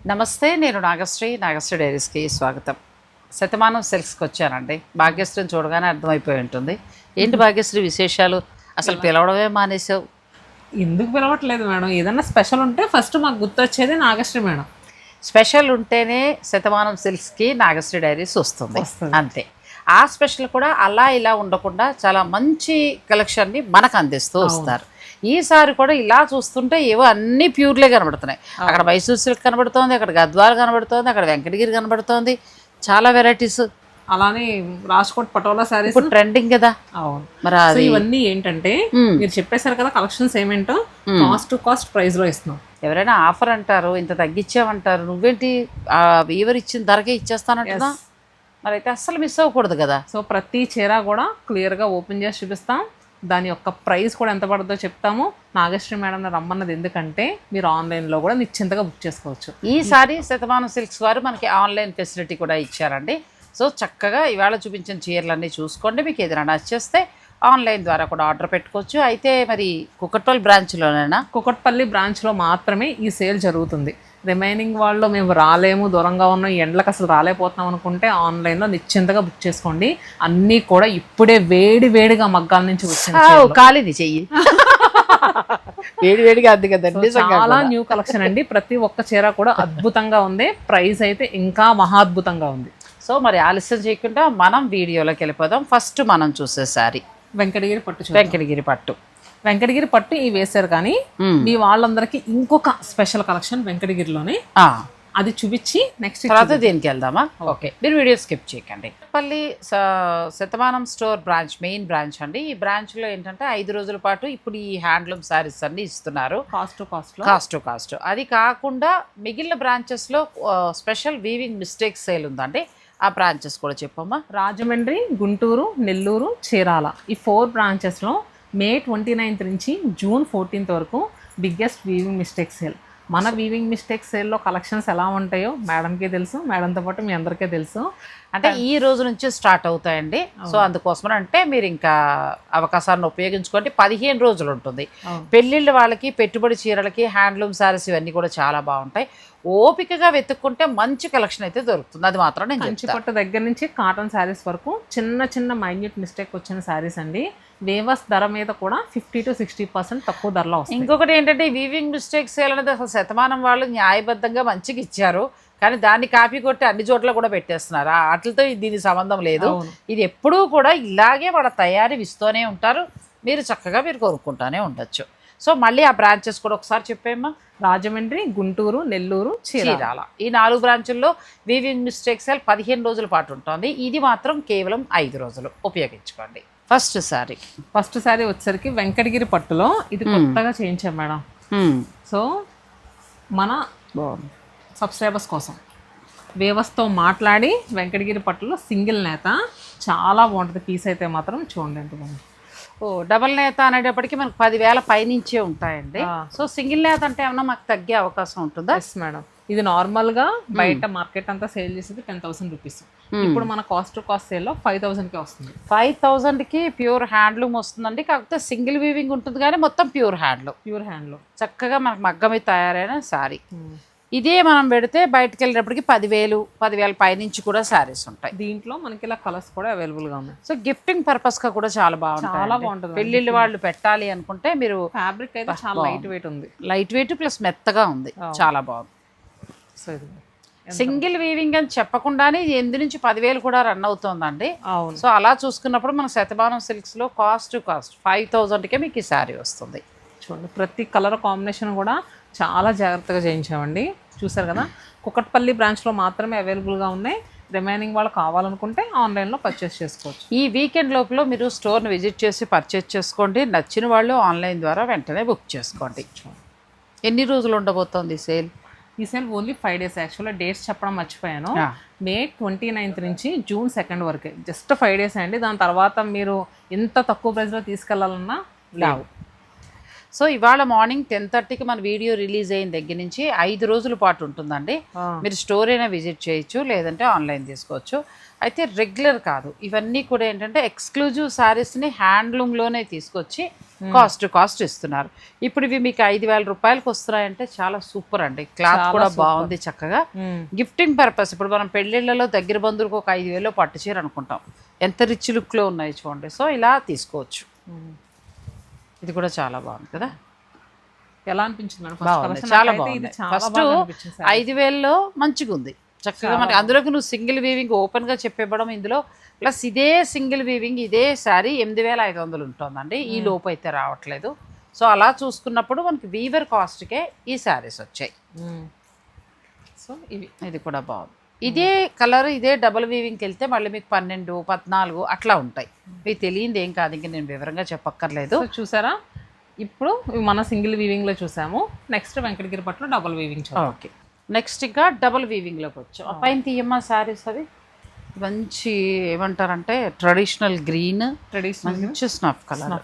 నమస్తే, నేను నాగశ్రీ డైరీస్కి స్వాగతం. శతమానం సిల్క్స్కి వచ్చానండి. భాగ్యశ్రీని చూడగానే అర్థమైపోయి ఉంటుంది. ఏంటి భాగ్యశ్రీ విశేషాలు? అసలు పిలవడమే మానేసావు. ఎందుకు పిలవట్లేదు మేడం? ఏదన్నా స్పెషల్ ఉంటే ఫస్ట్ మాకు గుర్తొచ్చేది నాగశ్రీ మేడం. స్పెషల్ ఉంటేనే శతమానం సిల్క్స్కి నాగశ్రీ డైరీస్ వస్తుంది అంతే. ఆ స్పెషల్ కూడా అలా ఇలా ఉండకుండా చాలా మంచి కలెక్షన్ని మనకు అందిస్తూ వస్తారు. ఈసారి కూడా ఇలా చూస్తుంటే ఏవో అన్నీ ప్యూర్లే కనబడుతున్నాయి. అక్కడ మైసూర్ సిల్క్ కనబడుతోంది, అక్కడ గద్వాల్ కనబడుతోంది, అక్కడ వెంకటగిరి కనబడుతోంది, చాలా వెరైటీస్. అలానే రాజ్కోట్ పటోలా శారీస్ ఇప్పుడు ట్రెండింగ్ కదా. అవును. మరి ఇవన్నీ ఏంటంటే మీరు చెప్పేశారు కదా కలెక్షన్స్ ఏమేంటో కాస్ట్ టు కాస్ట్ ప్రైస్ లో ఇస్తున్నాం. ఎవరైనా ఆఫర్ అంటారు, ఇంత తగ్గించామంటారు, నువ్వేంటి వీవర్ ఇచ్చిన ధరకే ఇచ్చేస్తానంటున్నా? మరి అయితే అస్సలు మిస్ అవ్వకూడదు కదా. సో ప్రతి చీర కూడా క్లియర్గా ఓపెన్ చేసి చూపిస్తాం. దాని యొక్క ప్రైస్ కూడా ఎంత పడుతుందో చెప్తాము. నాగశ్రీ మేడం రమ్మన్నది ఎందుకంటే మీరు ఆన్లైన్లో కూడా నిశ్చింతగా బుక్ చేసుకోవచ్చు. ఈసారి శతమానం సిల్క్స్ వారు మనకి ఆన్లైన్ ఫెసిలిటీ కూడా ఇచ్చారండి. సో చక్కగా ఇవాళ చూపించిన చీరలన్నీ చూసుకోండి. మీకు ఏదైనా నచ్చేస్తే ఆన్లైన్ ద్వారా కూడా ఆర్డర్ పెట్టుకోవచ్చు. అయితే మరి కుకట్పల్లి బ్రాంచ్లోనేనా? కుకట్పల్లి బ్రాంచ్లో మాత్రమే ఈ సేల్ జరుగుతుంది. రిమైనింగ్ వాళ్ళు మేము రాలేము, దూరంగా ఉన్నాం, ఎండలకు అసలు రాలేకపోతున్నాం అనుకుంటే ఆన్లైన్లో నిశ్చింతగా బుక్ చేసుకోండి. అన్నీ కూడా ఇప్పుడే వేడిగా మగ్గాల నుంచి వచ్చిన ఖాళీని చెయ్యి వేడిగా అంది కదండి. చాలా న్యూ కలెక్షన్ అండి. ప్రతి ఒక్క చీర కూడా అద్భుతంగా ఉంది. ప్రైస్ అయితే ఇంకా మహాద్భుతంగా ఉంది. సో మరి ఆలస్యం చేయకుండా మనం వీడియోలోకి వెళ్ళిపోదాం. ఫస్ట్ మనం చూసే సారీ వెంకటగిరి పట్టు. వెంకటగిరి పట్టు ఈ వేశారు, కానీ మీ వాళ్ళందరికీ ఇంకొక స్పెషల్ కలెక్షన్ వెంకటగిరిలోనే, అది చూపించి నెక్స్ట్ తర్వాత దీనికి వెళ్దామా? ఓకే, మీరు వీడియో స్కిప్ చేయకండి. పల్లి Shatamanam store branch, main branch అండి. ఈ బ్రాంచ్లో ఏంటంటే 5 రోజుల పాటు ఇప్పుడు ఈ హ్యాండ్లూమ్ శారీస్ అన్ని ఇస్తున్నారు కాస్ట్ టు కాస్ట్. అది కాకుండా మిగిలిన బ్రాంచెస్లో స్పెషల్ వీవింగ్ మిస్టేక్ సేల్ ఉందండి. ఆ బ్రాంచెస్ కూడా చెప్పమ్మా. రాజమండ్రి, గుంటూరు, నెల్లూరు, చీరాల, ఈ 4 బ్రాంచెస్లో మే 29 నుంచి జూన్ 14 వరకు బిగ్గెస్ట్ వీవింగ్ మిస్టేక్ సేల్. మన వీవింగ్ మిస్టేక్ సేల్లో కలెక్షన్స్ ఎలా ఉంటాయో మేడంకే తెలుసు, మేడంతో పాటు మీ అందరికీ తెలుసు. అంటే ఈ రోజు నుంచి స్టార్ట్ అవుతాయండి. సో అందుకోసం అంటే మీరు ఇంకా అవకాశాన్ని ఉపయోగించుకోండి. 15 రోజులు ఉంటుంది. పెళ్ళిళ్ళ వాళ్ళకి, పెట్టుబడి చీరలకి, హ్యాండ్లూమ్ శారీస్ ఇవన్నీ కూడా చాలా బాగుంటాయి. ఓపికగా వెతుక్కుంటే మంచి కలెక్షన్ అయితే దొరుకుతుంది. అది మాత్రం నేను కంచిపట్టు దగ్గర నుంచి కాటన్ శారీస్ వరకు చిన్న మైన్యూట్ మిస్టేక్ వచ్చిన శారీస్ అండి. వేవర్స్ ధర మీద కూడా 50 to 60% తక్కువ ధరలో వస్తుంది. ఇంకొకటి ఏంటంటే వీవింగ్ మిస్టేక్ సేల్ అనేది అసలు శతమానం వాళ్ళు న్యాయబద్ధంగా మంచిగా ఇచ్చారు, కానీ దాన్ని కాపీ కొట్టి అన్ని చోట్ల కూడా పెట్టేస్తున్నారు. వాటితో దీనికి సంబంధం లేదు. ఇది ఎప్పుడూ కూడా ఇలాగే వాళ్ళ తయారీ ఇస్తూనే ఉంటారు. మీరు చక్కగా మీరు కొనుక్కుంటూనే ఉండొచ్చు. సో మళ్ళీ ఆ బ్రాంచెస్ కూడా ఒకసారి చెప్పేమ్మా. రాజమండ్రి, గుంటూరు, నెల్లూరు, చీరాల, ఈ 4 బ్రాంచుల్లో వీవింగ్ మిస్టేక్ సేల్ 15 రోజుల పాటు ఉంటుంది. ఇది మాత్రం కేవలం 5 రోజులు ఉపయోగించుకోండి. ఫస్ట్ సారీ వచ్చేసరికి వెంకటగిరి పట్టులో ఇది కొత్తగా చేయించాం మేడం. సో మన సబ్స్క్రైబర్స్ కోసం వేవస్తో మాట్లాడి వెంకటగిరి పట్టులో సింగిల్ నేత చాలా బాగుంటుంది. పీస్ అయితే మాత్రం చూడండి ఎంత బాగుంది. డబల్ నేత అనేటప్పటికీ మనకు 10,000 పైనుంచే ఉంటాయండి. సో సింగిల్ నేత అంటే ఏమన్నా మాకు తగ్గే అవకాశం ఉంటుందా? Yes madam. ఇది నార్మల్గా బయట మార్కెట్ అంతా సేల్ చేసేది 10,000 రూపీస్. ఇప్పుడు మన కాస్ట్ టు కాస్ట్ సేల్లో 5,000కే వస్తుంది. 5,000కి ప్యూర్ హ్యాండ్లూమ్ వస్తుందండి. కాకపోతే సింగిల్ వీవింగ్ ఉంటుంది, కానీ మొత్తం ప్యూర్ హ్యాండ్లూమ్ చక్కగా మనకు మగ్గం మీద తయారైన శారీ. ఇదే మనం పెడితే బయటకు వెళ్ళేటప్పటికి 10,000 పైనుంచి కూడా శారీస్ ఉంటాయి. దీంట్లో మనకి ఇలా కలర్స్ కూడా అవైలబుల్గా ఉన్నాయి. సో గిఫ్టింగ్ పర్పస్గా కూడా చాలా బాగుంటుంది. పెళ్ళిళ్ళు వాళ్ళు పెట్టాలి అనుకుంటే మీరు ఫ్యాబ్రిక్ అయితే చాలా లైట్ వెయిట్ ప్లస్ మెత్తగా ఉంది, చాలా బాగుంది. సో ఇది సింగిల్ వీవింగ్ అని చెప్పకుండానే 8 నుంచి 10,000 కూడా రన్ అవుతుందండి. సో అలా చూసుకున్నప్పుడు మన శతమానం సిల్క్స్లో కాస్ట్ టు కాస్ట్ 5,000కే మీకు ఈ శారీ వస్తుంది. చూడండి, ప్రతి కలర్ కాంబినేషన్ కూడా చాలా జాగ్రత్తగా చేయించామండి. చూసారు కదా, కుకట్పల్లి బ్రాంచ్లో మాత్రమే అవైలబుల్గా ఉన్నాయి. రిమైనింగ్ వాళ్ళు కావాలనుకుంటే ఆన్లైన్లో పర్చేస్ చేసుకోవచ్చు. ఈ వీకెండ్ లోపల మీరు స్టోర్ని విజిట్ చేసి పర్చేస్ చేసుకోండి. నచ్చిన వాళ్ళు ఆన్లైన్ ద్వారా వెంటనే బుక్ చేసుకోండి. ఎన్ని రోజులు ఉండబోతోంది సేల్? ఈ సేల్ ఓన్లీ 5 days. యాక్చువల్గా డేట్స్ చెప్పడం మర్చిపోయాను. మే 29 నుంచి జూన్ 2 వరకే, జస్ట్ 5 days అండి. దాని తర్వాత మీరు ఎంత తక్కువ ప్రైస్లో తీసుకెళ్లాలన్నా లేవు. సో ఇవాళ మార్నింగ్ 10:30కి మన వీడియో రిలీజ్ అయిన దగ్గర నుంచి 5 రోజుల పాటు ఉంటుందండి. మీరు స్టోర్ అయినా విజిట్ చేయొచ్చు, లేదంటే ఆన్లైన్ తీసుకోవచ్చు. అయితే రెగ్యులర్ కాదు, ఇవన్నీ కూడా ఏంటంటే ఎక్స్క్లూజివ్ శారీస్ని హ్యాండ్లూమ్లోనే తీసుకొచ్చి కాస్ట్ ఇస్తున్నారు. ఇప్పుడు ఇవి మీకు 5,000 రూపాయలకి వస్తున్నాయంటే చాలా సూపర్ అండి. క్లాత్ కూడా బాగుంది చక్కగా. గిఫ్టింగ్ పర్పస్ ఇప్పుడు మనం పెళ్ళిళ్ళలో దగ్గర బంధువులకు ఒక 5,000 పట్టు చీర అనుకుంటాం, ఎంత రిచ్ లుక్లో ఉన్నాయి చూడండి. సో ఇలా తీసుకోవచ్చు. ఇది కూడా చాలా బాగుంది కదా, ఎలా అనిపించింది మేడం? బాగుంది, చాలా బాగుంది. ఫస్ట్ 5,000లో మంచిగా ఉంది చక్కగా. మనకి అందులోకి నువ్వు సింగిల్ వీవింగ్ ఓపెన్గా చెప్పివ్వడం ఇందులో, ప్లస్ ఇదే సింగిల్ వీవింగ్ ఇదే శారీ 8,500 ఉంటుందండి. ఈ లోపు అయితే రావట్లేదు. సో అలా చూసుకున్నప్పుడు మనకి వీవర్ కాస్ట్కే ఈ శారీస్ వచ్చాయి. సో ఇది కూడా బాగుంది. ఇదే కలర్ ఇదే డబుల్ వీవింగ్కి వెళ్తే మళ్ళీ మీకు 12, 14 అట్లా ఉంటాయి. మీకు తెలియంది ఏం కాదు, ఇంకా నేను వివరంగా చెప్పక్కర్లేదు. చూసారా, ఇప్పుడు మన సింగిల్ వీవింగ్లో చూసాము. నెక్స్ట్ వెంకటగిరి పట్టులో డబుల్ వీవింగ్. ఓకే, నెక్స్ట్ ఇంకా డబుల్ వీవింగ్లోకి వచ్చాం. ఆ పైన తీయమ్మా శారీస్. అవి మంచి ఏమంటారంటే ట్రెడిషనల్ గ్రీన్, మంచి స్నఫ్ కలర్.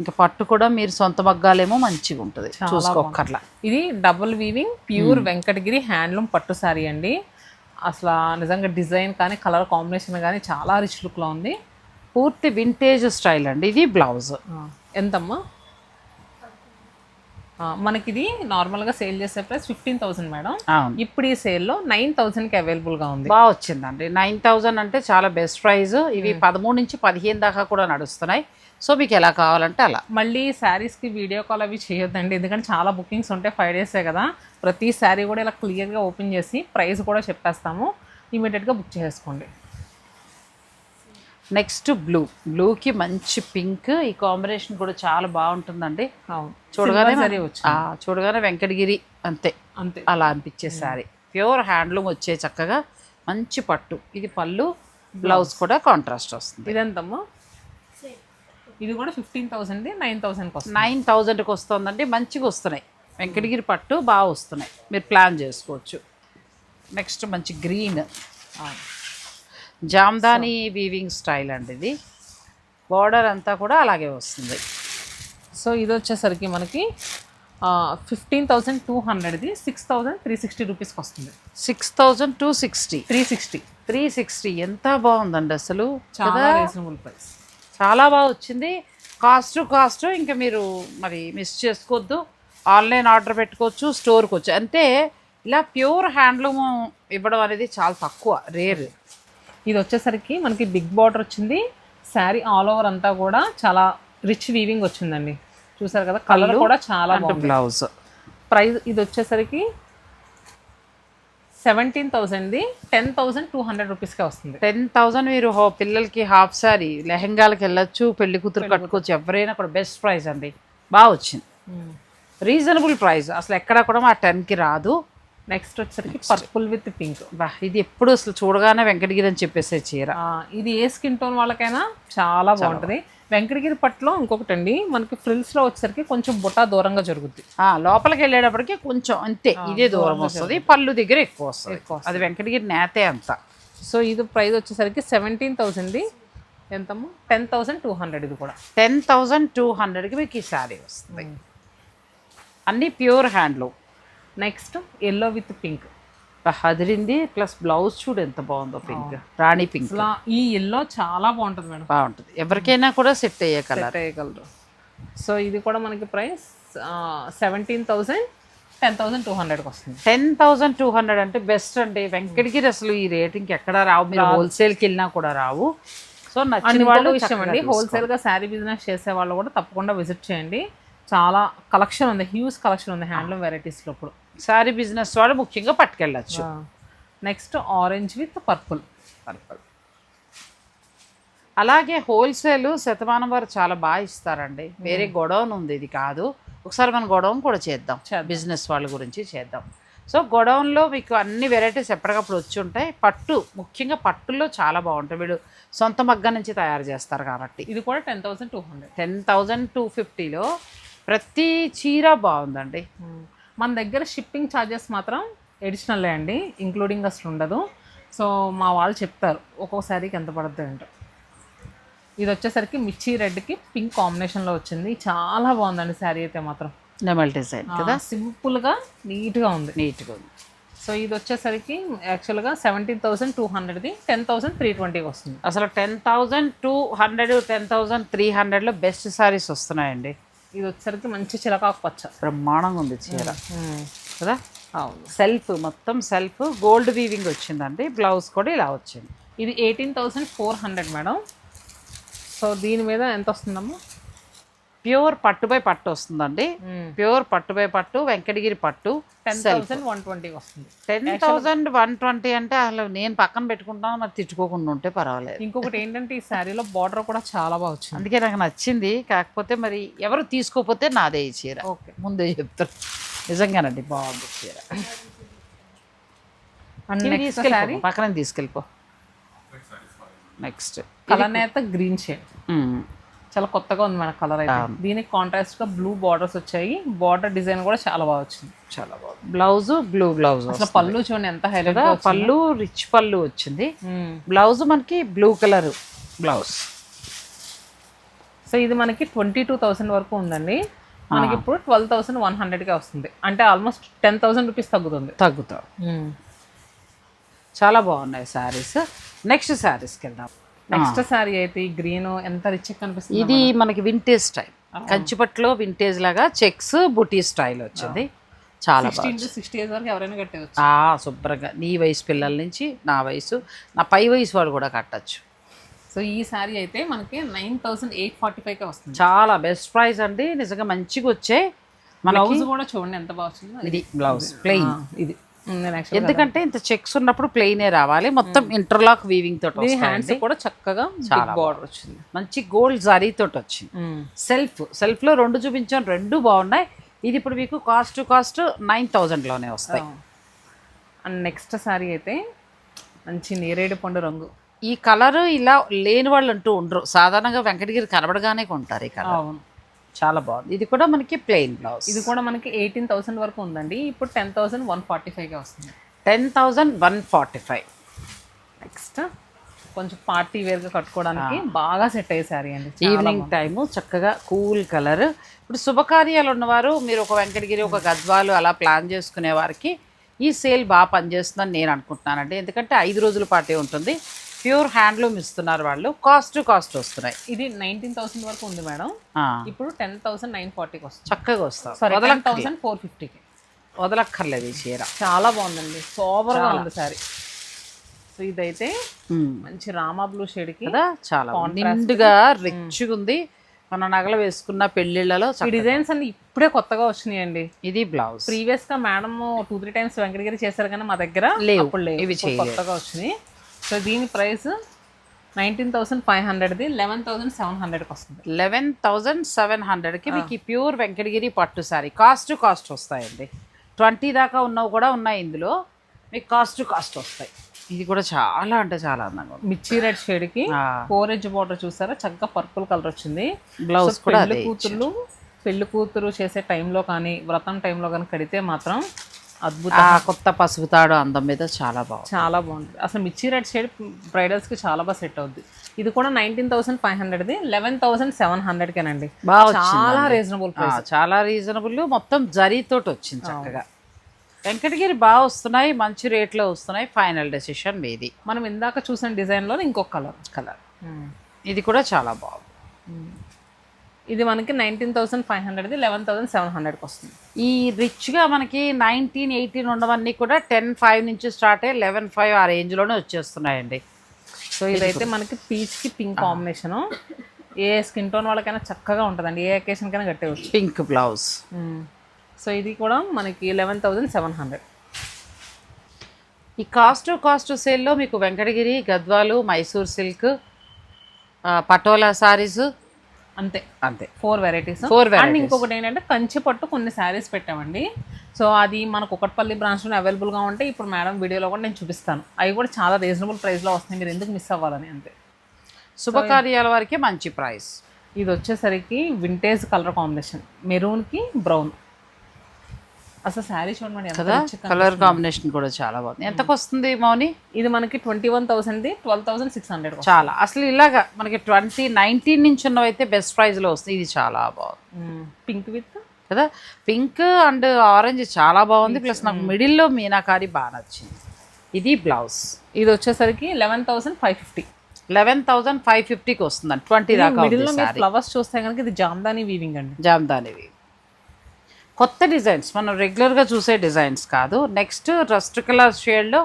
ఇంకా పట్టు కూడా మీరు సొంత మగ్గాలేమో మంచిగా ఉంటుంది, చూసుకోకర్లా. ఇది double weaving pure Venkatagiri handloom పట్టు శారీ అండి. అసలు నిజంగా డిజైన్ కానీ కలర్ కాంబినేషన్ కానీ చాలా రిచ్ లుక్లో ఉంది. పూర్తి వింటేజ్ స్టైల్ అండి. ఇది బ్లౌజ్ ఎంతమ్మా? మనకి ఇది నార్మల్గా సేల్ చేసే ప్రైస్ 15,000 మేడం. ఇప్పుడు ఈ సేల్లో 9,000కి అవైలబుల్గా ఉంది. బాగా వచ్చిందండి. 9,000 అంటే చాలా బెస్ట్ ప్రైస్. ఇవి 13 నుంచి 15 దాకా కూడా నడుస్తున్నాయి. సో మీకు ఎలా కావాలంటే అలా. మళ్ళీ శారీస్కి వీడియో కాల్ అవి చేయొద్దండి, ఎందుకంటే చాలా బుకింగ్స్ ఉంటాయి. 5 డేసే కదా, ప్రతి శారీ కూడా ఇలా క్లియర్గా ఓపెన్ చేసి ప్రైస్ కూడా చెప్పేస్తాము. ఇమీడియట్గా బుక్ చేసుకోండి. నెక్స్ట్ బ్లూకి మంచి పింక్, ఈ కాంబినేషన్ కూడా చాలా బాగుంటుందండి. చూడగానే వెంకటగిరి అంతే అలా అనిపించే శారీ. ప్యూర్ హ్యాండ్లూమ్ వచ్చే చక్కగా మంచి పట్టు. ఇది పళ్ళు, బ్లౌజ్ కూడా కాంట్రాస్ట్ వస్తుంది. ఇదెంతమ్మా? ఇది కూడా 15,000, 9,000కి 9,000కి వస్తుందండి. మంచిగా వస్తున్నాయి, వెంకటగిరి పట్టు బాగా వస్తున్నాయి, మీరు ప్లాన్ చేసుకోవచ్చు. నెక్స్ట్ మంచి గ్రీన్ జామ్దాని వీవింగ్ స్టైల్ అండి. ఇది బార్డర్ అంతా కూడా అలాగే వస్తుంది. సో ఇది వచ్చేసరికి మనకి 15,200ది 6,360 రూపీస్కి వస్తుంది. 6,260, 360 ఎంత బాగుందండి అసలు. చాలా రీజనబుల్ ప్రైస్, చాలా బాగా వచ్చింది. కాస్ట్ ఇంకా మీరు మరి మిస్ చేసుకోవద్దు. ఆన్లైన్ ఆర్డర్ పెట్టుకోవచ్చు, స్టోర్కి వచ్చు. అంటే ఇలా ప్యూర్ హ్యాండ్లూమ్ ఇవ్వడం అనేది చాలా తక్కువ, రేర్. ఇది వచ్చేసరికి మనకి బిగ్ బార్డర్ వచ్చింది. శారీ ఆల్ ఓవర్ అంతా కూడా చాలా రిచ్ వీవింగ్ వచ్చిందండి. చూసారు కదా, కలర్ కూడా చాలా బాగుంది. బ్లౌజ్ ప్రైస్ ఇది వచ్చేసరికి 17,000ది 10,200 రూపీస్కే వస్తుంది. 10,000 మీరు పిల్లలకి హాఫ్ శారీ లెహెంగాలకి వెళ్ళొచ్చు, పెళ్లి కూతురు కట్టుకోవచ్చు, ఎవరైనా కూడా బెస్ట్ ప్రైస్ అండి. బాగా వచ్చింది, రీజనబుల్ ప్రైస్. అసలు ఎక్కడ కూడా మా 10కి రాదు. నెక్స్ట్ వచ్చేసరికి పర్పుల్ విత్ పింక్. ఇది ఎప్పుడు అసలు చూడగానే వెంకటగిరి అని చెప్పేసే చీర. ఇది ఏ స్కిన్ టోన్ వాళ్ళకైనా చాలా బాగుంటుంది. వెంకటగిరి పట్టులో ఇంకొకటి అండి, మనకి ఫ్రిల్స్లో వచ్చేసరికి కొంచెం బుట్ట దూరంగా జరుగుద్ది. లోపలికి వెళ్ళేటప్పటికి కొంచెం అంతే ఇదే దూరం వస్తుంది, పళ్ళు దగ్గర ఎక్కువ వస్తుంది. అది వెంకటగిరి నేతే అంత. సో ఇది ప్రైస్ వచ్చేసరికి 17,000ది ఎంతమ్మా? 10,200. ఇది కూడా 10,200కి మీకు ఈ శారీ వస్తుంది. అన్నీ pure handloom. Next yellow with pink Adirindi. Plus blouse చూడు ఎంత బాగుందో, పింక్, రాణి పింక్. ఈ ఎల్లో చాలా బాగుంటుంది మేడం, బాగుంటుంది. ఎవరికైనా కూడా సెట్ అయ్యే కలర్. సో ఇది కూడా మనకి ప్రైస్ 17,000, 10,200కి వస్తుంది. 10,200 అంటే బెస్ట్ అండి. వెంకటగిరి అసలు ఈ రేటింగ్కి ఎక్కడ రావు, మీరు హోల్సేల్కి వెళ్ళినా కూడా రావు. సో నచ్చిన వాళ్ళు ఇష్టం అండి. హోల్సేల్గా శారీ బిజినెస్ చేసే వాళ్ళు కూడా తప్పకుండా విజిట్ చేయండి. చాలా కలెక్షన్ ఉంది, హ్యూజ్ కలెక్షన్ ఉంది హ్యాండ్లూమ్ వెరైటీస్లో. ఇప్పుడు శారీ బిజినెస్ వాళ్ళు ముఖ్యంగా పట్టుకెళ్ళచ్చు. Next orange with purple. అలాగే హోల్సేల్ శతమానం వారు చాలా బాగా ఇస్తారండి. వేరే గొడౌన్ ఉంది, ఇది కాదు. ఒకసారి మనం గొడౌన్ కూడా చేద్దాం, బిజినెస్ వాళ్ళ గురించి చేద్దాం. సో గొడౌన్లో మీకు అన్ని వెరైటీస్ ఎప్పటికప్పుడు వచ్చి ఉంటాయి. పట్టు ముఖ్యంగా పట్టుల్లో చాలా బాగుంటాయి, వీళ్ళు సొంత మగ్గ నుంచి తయారు చేస్తారు కాబట్టి. ఇది కూడా 10,200, 10,250లో ప్రతి చీర బాగుందండి. మన దగ్గర షిప్పింగ్ ఛార్జెస్ మాత్రం ఎడిషనల్ అండి, ఇంక్లూడింగ్ అసలు ఉండదు. సో మా వాళ్ళు చెప్తారు ఒక్కొక్క శారీకి ఎంత పడుతుంది అంటే. ఇది వచ్చేసరికి మిర్చి రెడ్కి పింక్ కాంబినేషన్లో వచ్చింది, చాలా బాగుందండి శారీ అయితే మాత్రం. నెమల్ డిజైన్ కదా, సింపుల్గా నీట్గా ఉంది. సో ఇది వచ్చేసరికి యాక్చువల్గా 17,200ది 10,320 వస్తుంది. అసలు 10,200 10,300లో బెస్ట్ సారీస్ వస్తున్నాయండి. ఇది వచ్చేసరికి మంచి చిలకాకు పచ్చ బ్రహ్మాండంగా ఉంది చీర కదా. అవును, సెల్ఫ్ మొత్తం సెల్ఫ్ గోల్డ్ వీవింగ్ వచ్చిందండి. బ్లౌజ్ కూడా ఇలా వచ్చింది. ఇది 18,400 మేడం. సో దీని మీద ఎంత వస్తుందమ్మా? ప్యూర్ పట్టు బై పట్టు వస్తుందండి. ప్యూర్ పట్టు బై పట్టు వెంకటగిరి పట్టు 10,120 వస్తుంది. 10,120 అంటే అసలు నేను పక్కన పెట్టుకుంటాను, నాకు తిట్టుకోకుండా ఉంటే పర్వాలేదు. ఇంకొకటి ఏంటంటే ఈ శారీలో బార్డర్ కూడా చాలా బాగా వచ్చింది, అందుకే నాకు నచ్చింది. కాకపోతే మరి ఎవరు తీసుకోకపోతే నాదే ఈ చీర. ఓకే, ముందే చెప్తారు. నిజంగానండి బాగుంది చీర. తీసుకెళ్ళి పక్కన తీసుకెళ్ళిపో. నెక్స్ట్ కలర్ నేత గ్రీన్ షేడ్, చాలా కొత్తగా ఉంది మన కలర్ అయితే. దీనికి కాంట్రాస్ట్ గా బ్లూ బార్డర్స్ వచ్చాయి. బార్డర్ డిజైన్ కూడా చాలా బాగా వచ్చింది, చాలా బాగుంది. Blouse blue blouse. అసలు పళ్ళు చూడండి ఎంత హైలైట్. పళ్ళు రిచ్ పళ్ళు వచ్చింది. బ్లౌజ్ మనకి బ్లూ కలర్ బ్లౌజ్. సో ఇది మనకి 22,000 వరకు ఉందండి. మనకి ఇప్పుడు 12,100గా వస్తుంది. అంటే ఆల్మోస్ట్ 10,000 రూపీస్ తగ్గుతాం. చాలా బాగున్నాయి శారీస్. నెక్స్ట్ శారీస్కి వెళ్దాం. నెక్స్ట్ శారీ అయితే ఈ గ్రీన్ ఎంత రిచ్ కనిపిస్తుంది. ఇది మనకి వింటేజ్ స్టైల్, కంచిపట్టులో వింటేజ్ లాగా చెక్స్ బుటీ స్టైల్ వచ్చింది. చాలా 60 ఇయర్స్ వరకు ఎవరైనా కట్టవచ్చు శుభ్రంగా. నీ వయసు పిల్లల నుంచి నా వయసు, నా పై వయసు వాళ్ళు కూడా కట్టచ్చు. సో ఈ శారీ అయితే మనకి 9,845కే వస్తుంది. చాలా బెస్ట్ ప్రైస్ అండి, నిజంగా మంచిగా వచ్చాయి. బ్లౌజ్ కూడా చూడండి ఎంత బాగా వచ్చిందో. ఇది బ్లౌజ్ ప్లెయిన్. ఇది ఎందుకంటే ఇంత చెక్స్ ఉన్నప్పుడు ప్లెయినే రావాలి. మొత్తం ఇంటర్లాక్ వీవింగ్ తోటి హ్యాండ్స్ కూడా చక్కగా చాలా బార్డర్ వచ్చింది. మంచి గోల్డ్ జరీ తోటి వచ్చింది. సెల్ఫ్ లో 2 చూపించాను, 2 బాగున్నాయి. ఇది ఇప్పుడు మీకు కాస్ట్ 9,000లోనే వస్తాయి. అండ్ నెక్స్ట్ శారీ అయితే మంచి నేరేడు పండు రంగు. ఈ కలర్ ఇలా లేని వాళ్ళు అంటూ ఉండరు. సాధారణంగా వెంకటగిరి కనబడగానే కొంటారు ఈ కలర్. అవును, చాలా బాగుంది. ఇది కూడా మనకి ప్లెయిన్ బ్లౌజ్. ఇది కూడా మనకి 18,000 వరకు ఉందండి. ఇప్పుడు 10,145గా వస్తుంది. 10,145. నెక్స్ట్ కొంచెం పార్టీ వేర్గా కట్టుకోవడానికి బాగా సెట్ అయ్యే శారీ అండి. ఈవినింగ్ టైము చక్కగా కూల్ కలర్. ఇప్పుడు శుభకార్యాలు ఉన్నవారు, మీరు ఒక వెంకటగిరి ఒక గద్వాలు అలా ప్లాన్ చేసుకునే వారికి ఈ సేల్ బాగా పనిచేస్తుందని నేను అనుకుంటున్నానండి. ఎందుకంటే 5 రోజుల పాటే ఉంటుంది. ప్యూర్ హ్యాండ్లూమ్ ఇస్తున్నారు వాళ్ళు. కాస్ట్ వస్తున్నాయి. ఇది 19,000 వరకు ఉంది మేడం. ఇప్పుడు 10,940కి వస్తుంది. చక్కగా వస్తాం. 10,450కి వదలక్కర్లేదు ఈ చీర. చాలా బాగుందండి, సూపర్గా ఉంది సారీ. సో ఇదైతే మంచి రామా బ్లూ షేడ్ కి కదా, చాలా నిండుగా రిచ్గా ఉంది. మన నగలు వేసుకున్న పెళ్లిళ్ళలో ఈ డిజైన్స్ అన్ని ఇప్పుడే కొత్తగా వచ్చినాయండి. ఇది బ్లౌజ్. ప్రీవియస్ గా మేడం 2-3 టైమ్స్ వెంకటగిరి చేశారు కానీ మా దగ్గర లేవు. ఇవి కొత్తగా వచ్చినాయి. సో దీని ప్రైస్ 19,500ది 11,700కి వస్తుంది. 11,700కి మీకు ప్యూర్ వెంకటగిరి పట్టు సారీ. కాస్ట్ వస్తాయండి. 20 దాకా ఉన్నవి కూడా ఉన్నాయి ఇందులో. మీకు కాస్ట్ వస్తాయి. ఇది కూడా చాలా అంటే చాలా అందంగా ఉంది. మిర్చి రెడ్ షేడ్ కి 4 ఎడ్జ్ బార్డర్ చూసారా, చక్కగా పర్పుల్ కలర్ వచ్చింది. బ్లౌజ్ కూడా పెళ్లి కూతురు చేసే టైంలో కానీ వ్రతం టైంలో కానీ కడితే మాత్రం అద్భుత. కొత్త పసుపు తాడు అందం మీద చాలా బాగుంటుంది. అసలు మిర్చి రెడ్ షేడ్ బ్రైడల్స్ కి చాలా బాగా సెట్ అవుద్ది. ఇది కూడా 19,500ది 11,700కేనండి. చాలా రీజనబుల్ ప్రైస్, చాలా రీజనబుల్. మొత్తం జరీతోటి వచ్చింది చక్కగా. వెంకటగిరి బాగా వస్తున్నాయి, మంచి రేట్లో వస్తున్నాయి. ఫైనల్ డెసిషన్ మీది. మనం ఇందాక చూసిన డిజైన్లో ఇంకొక కలర్ ఇది కూడా చాలా బాగుంది. ఇది మనకి 19,500ది 11,700కి వస్తుంది. ఈ రిచ్గా మనకి 1918 ఉన్నవన్నీ కూడా 10,500 నుంచి స్టార్ట్ అయ్యి 11,500 ఆ రేంజ్లోనే వచ్చేస్తున్నాయండి. సో ఇదైతే మనకి పీచ్కి పింక్ కాంబినేషను. ఏ స్కిన్ టోన్ వాళ్ళకైనా చక్కగా ఉంటుందండి, ఏ అకేషన్కైనా కట్టేవచ్చు. Pink blouse. సో ఇది కూడా మనకి 11,700. ఈ కాస్ట్ సేల్లో మీకు వెంకటగిరి, గద్వాలు, మైసూర్ సిల్క్, పటోలా సారీస్ అంతే 4 వెరైటీస్. అండ్ ఇంకొకటి ఏంటంటే కంచి పట్టు కొన్ని శారీస్ పెట్టామండి. సో అది మనకు కుకట్పల్లి బ్రాంచ్లో అవైలబుల్గా ఉంటే ఇప్పుడు మేడం వీడియోలో కూడా నేను చూపిస్తాను. అవి కూడా చాలా రీజనబుల్ ప్రైస్లో వస్తాయి, మీరు ఎందుకు మిస్ అవ్వాలని. అంతే, శుభకార్యాల వరకే మంచి ప్రైస్. ఇది వచ్చేసరికి వింటేజ్ కలర్ కాంబినేషన్, మెరూన్కి బ్రౌన్. అసలు శారీ చూడండి కదా, కలర్ కాంబినేషన్ కూడా చాలా బాగుంది. ఎంతకు వస్తుంది మౌని? ఇది మనకి 21,000ది 12,600. చాలా అసలు ఇలాగా మనకి 2019 నుంచి ఉన్నవైతే బెస్ట్ ప్రైస్లో వస్తుంది. ఇది చాలా బాగుంది. పింక్ విత్ కదా. పింక్ అండ్ ఆరెంజ్ చాలా బాగుంది, ప్లస్ నాకు మిడిల్లో మీనాకారి బాగా నచ్చింది. ఇది బ్లౌజ్. ఇది వచ్చేసరికి 11,550. 11,550కి వస్తుందండి. 20 దాకా మిడిల్లో మీరు ఫ్లవర్స్ చూస్తే కనుక ఇది జామ్దాని వీవింగ్ అండి. జామ్దానివి కొత్త డిజైన్స్, మనం రెగ్యులర్గా చూసే డిజైన్స్ కాదు. నెక్స్ట్ రస్ట్ కలర్ షేడ్లో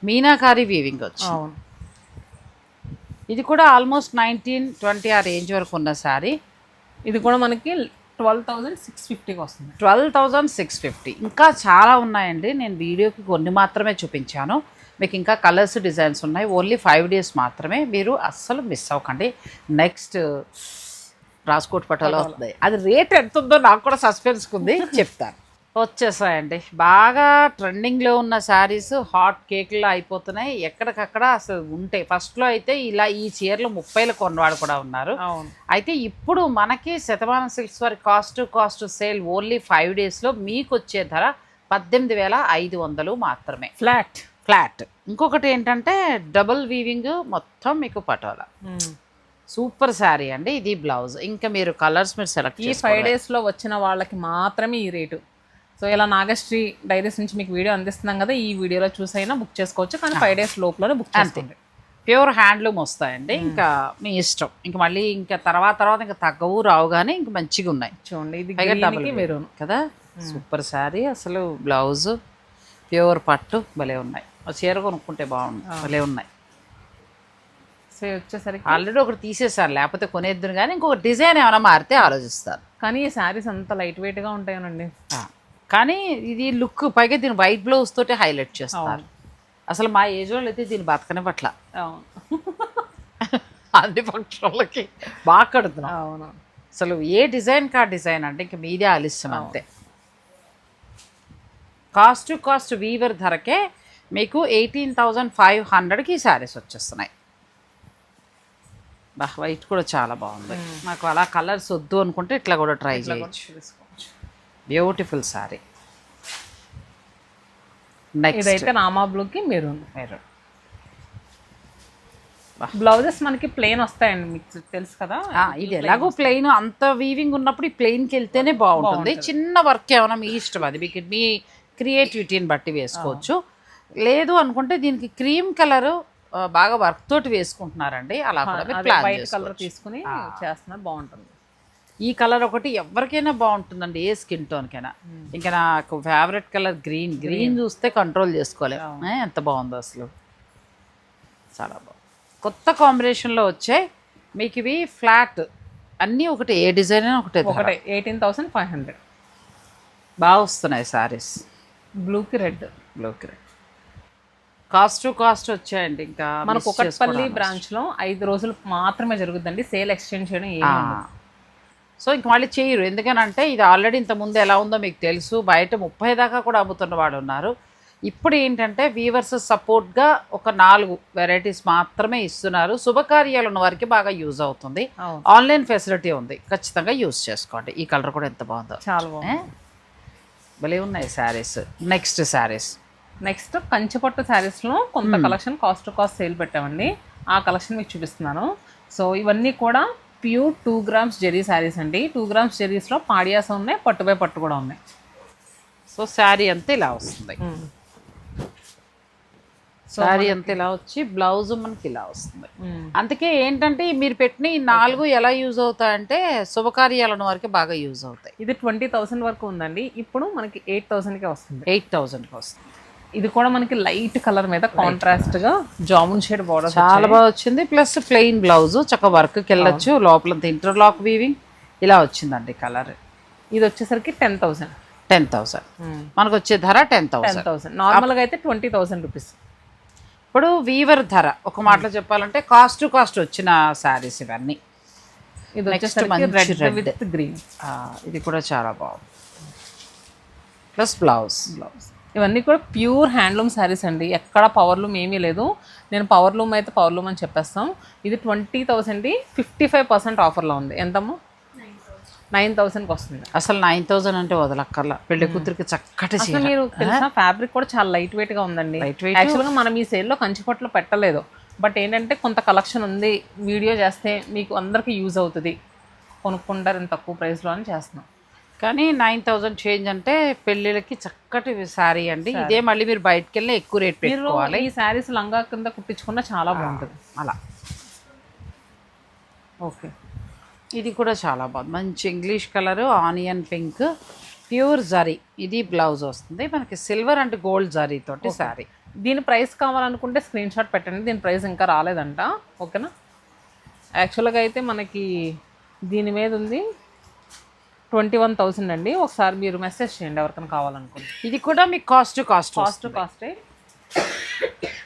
మీనాకారి వీవింగ్ వచ్చింది. అవును, ఇది కూడా ఆల్మోస్ట్ 19-20 ఆ రేంజ్ వరకు ఉన్న శారీ. ఇది కూడా మనకి 12,650కి వస్తుంది. 12,650. ఇంకా చాలా ఉన్నాయండి, నేను వీడియోకి కొన్ని మాత్రమే చూపించాను. మీకు ఇంకా కలర్స్ డిజైన్స్ ఉన్నాయి. ఓన్లీ 5 days మాత్రమే, మీరు అస్సలు మిస్ అవ్వకండి. నెక్స్ట్ రాజ్కోట్ పటోలా వస్తుంది. అది రేట్ ఎంత ఉందో నాకు కూడా సస్పెన్స్కి ఉంది, చెప్తాను. వచ్చేసాయండి బాగా ట్రెండింగ్లో ఉన్న శారీస్, హాట్ కేక్లో అయిపోతున్నాయి. ఎక్కడికక్కడ అసలు ఉంటాయి. ఫస్ట్లో అయితే ఇలా ఈ చీరలు 30లు కొన్నవాడు కూడా ఉన్నారు. అవును, అయితే ఇప్పుడు మనకి శతమానం సిల్క్స్ వారి కాస్ట్ సేల్ ఓన్లీ 5 daysలో మీకు వచ్చే ధర 18,500 మాత్రమే, ఫ్లాట్. ఇంకొకటి ఏంటంటే డబుల్ వీవింగ్ మొత్తం మీకు పటోలా. సూపర్ శారీ అండి. ఇది బ్లౌజ్. ఇంకా మీరు కలర్స్ మీరు సెలెక్ట్ ఈ 5 daysలో వచ్చిన వాళ్ళకి మాత్రమే ఈ రేటు. సో ఇలా నాగశ్రీ డైరీస్ నుంచి మీకు వీడియో అందిస్తున్నాం కదా, ఈ వీడియోలో చూసైనా బుక్ చేసుకోవచ్చు, కానీ 5 days లోపలనే బుక్ చేసుకోండి. ప్యూర్ హ్యాండ్లూమ్ వస్తాయండి, ఇంకా మీ ఇష్టం. ఇంకా మళ్ళీ ఇంకా తర్వాత ఇంకా తగ్గవు రావు, కానీ ఇంకా మంచిగా ఉన్నాయి. చూడండి, ఇది డబుల్ మెరూన్ కదా, సూపర్ శారీ. అసలు బ్లౌజ్ ప్యూర్ పట్టు భలే ఉన్నాయి. చీర కొనుక్కుంటే బాగుంది, భలే ఉన్నాయి. సో వచ్చేసరికి ఆల్రెడీ ఒకటి తీసేసారు, లేకపోతే కొనేద్దును, కానీ ఇంకొక డిజైన్ ఏమైనా మారితే ఆలోచిస్తారు. కానీ ఈ శారీస్ అంత లైట్ వెయిట్గా ఉంటాయనండి. కానీ ఇది లుక్, పైగా దీని వైట్ బ్లౌజ్ తోటి హైలైట్ చేస్తారు. అసలు మా ఏజ్ వాళ్ళు అయితే దీన్ని బతకనే పట్ల అన్ని ఫంక్షన్లకి బాగా కడుతున్నాం. అవును, అసలు ఏ డిజైన్ కా డిజైన్ అంటే ఇంకా మీదే ఆలిస్తాం అంతే. కాస్ట్ వీవర్ ధరకే మీకు 18,500కి ఈ శారీస్ వచ్చేస్తున్నాయి. బా వైట్ కూడా చాలా బాగుంది. నాకు అలా కలర్స్ వద్దు అనుకుంటే ఇట్లా కూడా ట్రై చేయొచ్చు. బ్యూటిఫుల్ శారీ. నెక్స్ట్ ఇదైతే రామా బ్లూకి మెరూన్. బ్లౌజెస్ మనకి ప్లెయిన్ వస్తాయండి, మీకు తెలుసు కదా. ఇది ఎలాగో ప్లెయిన్, అంత వీవింగ్ ఉన్నప్పుడు ఈ ప్లెయిన్కి వెళ్తేనే బాగుంటుంది. చిన్న వర్క్ ఏమైనా మీ ఇష్టం, అది మీకు మీ క్రియేటివిటీని బట్టి వేసుకోవచ్చు. లేదు అనుకుంటే దీనికి క్రీమ్ కలర్ బాగా వర్క్ తోటి వేసుకుంటున్నారండి, అలా కూడా వైట్ కలర్ తీసుకుని చేస్తున్నారు, బాగుంటుంది. ఈ కలర్ ఒకటి ఎవరికైనా బాగుంటుందండి, ఏ స్కిన్ టోన్కైనా. ఇంకా నాకు ఫేవరెట్ కలర్ గ్రీన్ చూస్తే కంట్రోల్ చేసుకోలేము, ఎంత బాగుందో అసలు, చాలా బాగుంది. కొత్త కాంబినేషన్లో వచ్చాయి మీకు ఇవి. ఫ్లాట్ అన్నీ ఒకటి, ఏ డిజైన్ అయినా ఒకటే. 18,500 బాగా వస్తున్నాయి శారీస్. బ్లూకి రెడ్. కాస్ట్ వచ్చాయండి. ఇంకా మన కుకట్పల్లి బ్రాంచ్లో 5 రోజులు మాత్రమే జరుగుతుందండి సేల్. ఎక్స్టెండ్ చేయడం సో ఇంక మళ్ళీ చేయరు, ఎందుకనంటే ఇది ఆల్రెడీ ఇంతకుముందు ఎలా ఉందో మీకు తెలుసు. బయట 30 దాకా కూడా అమ్ముతున్న వాడు ఉన్నారు. ఇప్పుడు ఏంటంటే వీవర్స్ సపోర్ట్గా ఒక 4 వెరైటీస్ మాత్రమే ఇస్తున్నారు. శుభకార్యాలు ఉన్న వారికి బాగా యూజ్ అవుతుంది. ఆన్లైన్ ఫెసిలిటీ ఉంది, ఖచ్చితంగా యూజ్ చేసుకోండి. ఈ కలర్ కూడా ఎంత బాగుందో, చాలా బాగుంది, భలే ఉన్నాయి శారీస్. నెక్స్ట్ కంచిపట్టు శారీస్లో కొంత కలెక్షన్ కాస్ట్ సేల్ పెట్టామండి. ఆ కలెక్షన్ మీకు చూపిస్తున్నాను. సో ఇవన్నీ కూడా ప్యూర్ 2 grams జెరీ శారీస్ అండి. 2 grams జెరీస్లో పాడియాస్ ఉన్నాయి, పట్టుపై పట్టు కూడా ఉన్నాయి. సో శారీ అంతా ఇలా వస్తుంది. శారీ అంతా ఇలా వచ్చి బ్లౌజ్ మనకి ఇలా వస్తుంది. అందుకే ఏంటంటే మీరు పెట్టిన ఈ 4 ఎలా యూజ్ అవుతాయంటే శుభకార్యాలను వరకు బాగా యూజ్ అవుతాయి. ఇది 20,000 వరకు ఉందండి, ఇప్పుడు మనకి 8,000కే వస్తుంది. 8,000కి వస్తుంది. ఇది కూడా మనకి లైట్ కలర్ మీద కాంట్రాస్ట్గా జామున్ షేడ్ బార్డర్ చాలా బాగా వచ్చింది. ప్లస్ ప్లెయిన్ బ్లౌజ్, చక్క వర్క్కి వెళ్ళొచ్చు. లోపల ఇంటర్లాక్ వీవింగ్ ఇలా వచ్చిందండి కలర్. ఇది వచ్చేసరికి 10,000 మనకు వచ్చే ధర 10,000. నార్మల్గా అయితే 20,000 రూపీస్. ఇప్పుడు వీవర్ ధర ఒక మాటలో చెప్పాలంటే కాస్ట్ వచ్చిన శారీస్ ఇవన్నీ. ఇది వచ్చేసరికి రెడ్ విత్ గ్రీన్. ఇది కూడా చాలా బాగుంది. Plus blouse. ఇవన్నీ కూడా ప్యూర్ హ్యాండ్లూమ్ శారీస్ అండి, ఎక్కడ పవర్లూమ్ ఏమీ లేదు. నేను పవర్లూమ్ అయితే పవర్లూమ్ అని చెప్పేస్తాం. ఇది 20,000 55% ఆఫర్లో ఉంది. ఎంతమ్మా? 9,000కి వస్తుంది. అసలు 9,000 అంటే వదలక్కర్లా, పెళ్లి కూతురికి చక్కటి. అసలు మీరు తెలిసిన ఫ్యాబ్రిక్ కూడా చాలా లైట్ వెయిట్గా ఉందండి. యాక్చువల్గా మనం ఈ సేల్లో కంచిపట్లో పెట్టలేదు, బట్ ఏంటంటే కొంత కలెక్షన్ ఉంది, వీడియో చేస్తే మీకు అందరికీ యూజ్ అవుతుంది, కొనుక్కుంటారు ఇంత తక్కువ ప్రైస్లో అని చేస్తున్నాం. కానీ 9000 చేంజ్ అంటే పెళ్ళిళ్ళకి చక్కటి శారీ అండి. ఇదే మళ్ళీ మీరు బయటకు వెళ్ళి ఎక్కువ రేట్ పెట్టుకోవాలి. ఈ శారీస్ లంగా కింద కుట్టించుకున్నా చాలా బాగుంటుంది. అలా ఓకే, ఇది కూడా చాలా బాగుంది. మంచి English colour, onion pink, pure zari. ఇది బ్లౌజ్ వస్తుంది మనకి సిల్వర్ అండ్ గోల్డ్ జరీ తోటి శారీ. దీని ప్రైస్ కావాలనుకుంటే స్క్రీన్ షాట్ పెట్టండి. దీని ప్రైస్ ఇంకా రాలేదంట. ఓకేనా, యాక్చువల్గా అయితే మనకి దీని మీద ఉంది 21,000 అండి. ఒకసారి మీరు మెసేజ్ చేయండి ఎవరికైనా కావాలనుకుంటే. ఇది కూడా మీకు కాస్టే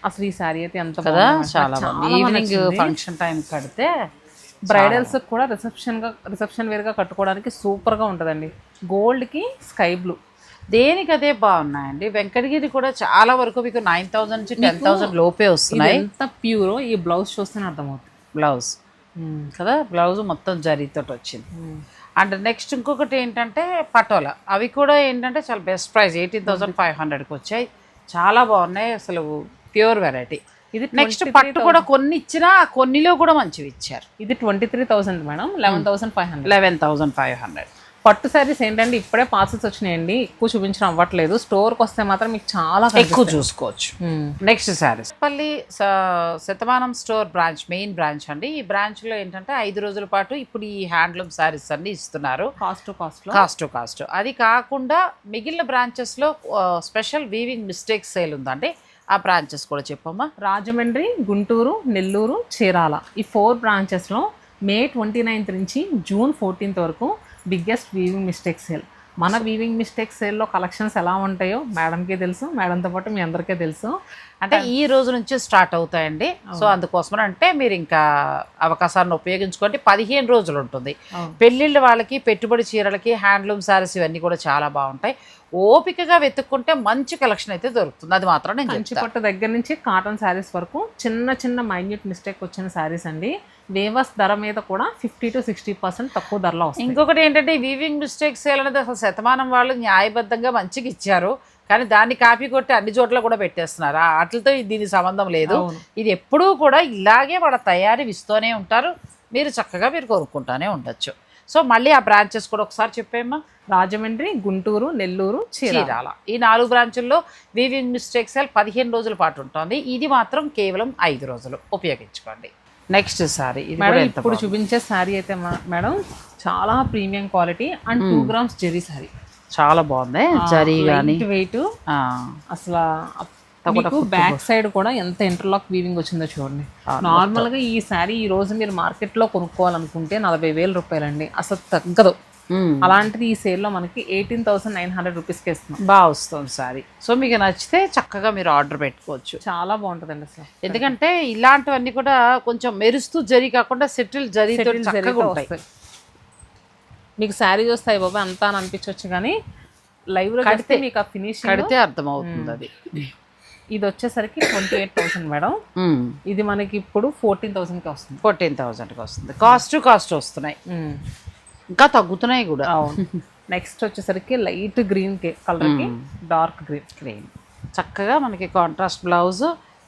అసలు ఈ శారీ అయితే ఎంత కదా, చాలా బాగుంది. ఈవినింగ్ ఫంక్షన్ టైం కడితే బ్రైడల్స్ కూడా రిసెప్షన్ వేర్గా కట్టుకోవడానికి సూపర్గా ఉంటుందండి. గోల్డ్కి స్కై బ్లూ దేనికి అదే బాగున్నాయండి. వెంకటగిరి కూడా చాలా వరకు మీకు 9,000 నుంచి 10,000 లోపే వస్తున్నాయి. ఎంత ప్యూరో ఈ బ్లౌజ్ చూస్తేనే అర్థమవుతుంది. బ్లౌజ్ కదా, బ్లౌజ్ మొత్తం జరీతో వచ్చింది. అండ్ నెక్స్ట్ ఇంకొకటి ఏంటంటే పటోలా. అవి కూడా ఏంటంటే చాలా బెస్ట్ ప్రైస్ 18,500కి వచ్చాయి. చాలా బాగున్నాయి అసలు, ప్యూర్ వెరైటీ. ఇది నెక్స్ట్ పట్టు కూడా కొన్ని ఇచ్చినా కొన్నిలో కూడా మంచివి ఇచ్చారు. ఇది 23,000 మేడం, 11,500. పట్టు శారీస్ ఏంటంటే ఇప్పుడే పార్సల్స్ వచ్చినాయండి, ఎక్కువ చూపించడం అవ్వట్లేదు. స్టోర్కి వస్తే మాత్రం మీకు చాలా ఎక్కువ చూసుకోవచ్చు. నెక్స్ట్ శారీస్ పల్లి Shatamanam store branch, main branch అండి. ఈ బ్రాంచ్లో ఏంటంటే 5 రోజుల పాటు ఇప్పుడు ఈ హ్యాండ్లూమ్ శారీస్ అన్ని ఇస్తున్నారు కాస్ట్. అది కాకుండా మిగిలిన బ్రాంచెస్లో స్పెషల్ వీవింగ్ మిస్టేక్స్ సేల్ ఉందండి. ఆ బ్రాంచెస్ కూడా చెప్పమ్మా. రాజమండ్రి, గుంటూరు, నెల్లూరు, చీరాల ఈ 4 బ్రాంచెస్లో May 29th నుంచి June 14th వరకు బిగ్గెస్ట్ వీవింగ్ మిస్టేక్ సేల్. మన వీవింగ్ మిస్టేక్ సేల్లో కలెక్షన్స్ ఎలా ఉంటాయో మేడంకి తెలుసు, మేడంతో పాటు మీ అందరికీ తెలుసు. అంటే ఈ రోజు నుంచి స్టార్ట్ అవుతాయండి. సో అందుకోసమని అంటే మీరు ఇంకా అవకాశాన్ని ఉపయోగించుకోండి. 15 రోజులు ఉంటుంది. పెళ్ళిళ్ళ వాళ్ళకి, పెట్టుబడి చీరలకి, హ్యాండ్లూమ్ శారీస్ ఇవన్నీ కూడా చాలా బాగుంటాయి. ఓపికగా వెతుక్కుంటే మంచి కలెక్షన్ అయితే దొరుకుతుంది. అది మాత్రం నేను కంచిపట్టు దగ్గర నుంచి కాటన్ శారీస్ వరకు చిన్న మైన్యూట్ మిస్టేక్ వచ్చిన శారీస్ అండి. వేవర్స్ ధర మీద కూడా 50 to 60% తక్కువ ధరలో వస్తుంది. ఇంకొకటి ఏంటంటే వీవింగ్ మిస్టేక్ సేల్ అనేది అసలు శతమానం వాళ్ళు న్యాయబద్ధంగా మంచిగా ఇచ్చారు, కానీ దాన్ని కాపీ కొట్టి అన్ని చోట్ల కూడా పెట్టేస్తున్నారు. వాటితో దీనికి సంబంధం లేదు. ఇది ఎప్పుడూ కూడా ఇలాగే వాళ్ళ తయారీ ఇస్తూనే ఉంటారు. మీరు చక్కగా మీరు కొనుక్కుంటూనే ఉండొచ్చు. సో మళ్ళీ ఆ బ్రాంచెస్ కూడా ఒకసారి చెప్పేమ్మా. రాజమండ్రి, గుంటూరు, నెల్లూరు, చీరాల ఈ 4 బ్రాంచుల్లో వీవింగ్ మిస్టేక్ సేల్ 15 రోజుల పాటు ఉంటుంది. ఇది మాత్రం కేవలం 5 రోజులు ఉపయోగించుకోండి. నెక్స్ట్ సారీ ఇప్పుడు చూపించే శారీ అయితే మేడం చాలా premium quality and 2 grams zari sari. చాలా బాగుంది. జరీ కానీ వెయిట్ అసలు బ్యాక్ సైడ్ కూడా ఎంత ఇంటర్లాక్ వీవింగ్ వచ్చిందో చూడండి. నార్మల్ గా ఈ శారీ ఈ రోజు మీరు మార్కెట్ లో కొనుక్కోవాలనుకుంటే 40,000 రూపాయలండి, అసలు తగ్గదు. అలాంటిది ఈ సేల్ లో మనకి 18,900 రూపీస్కి ఇస్తున్నాం. బాగా వస్తుంది సారీ. సో మీకు నచ్చితే చక్కగా మీరు ఆర్డర్ పెట్టుకోవచ్చు. చాలా బాగుంటుందండి అసలు. ఎందుకంటే ఇలాంటివన్నీ కూడా కొంచెం మెరుస్తూ జరీ కాకుండా సెటిల్ జరీతో చక్కగా ఉంటాయి. మీకు శారీ చూస్తాయి బాబా అంతా అని అనిపించవచ్చు, కానీ లైవ్ లో కడితే మీకు ఆ ఫినిష్ కడితే అర్థమవుతుంది. అది ఇది వచ్చేసరికి 28,000 మేడం. ఇది మనకి ఇప్పుడు 14,000కి వస్తుంది. 14,000కి వస్తుంది. కాస్ట్ వస్తున్నాయి, ఇంకా తగ్గుతున్నాయి కూడా. నెక్స్ట్ వచ్చేసరికి లైట్ గ్రీన్ కలర్కి డార్క్ గ్రీన్ చక్కగా మనకి కాంట్రాస్ట్ బ్లౌజ్,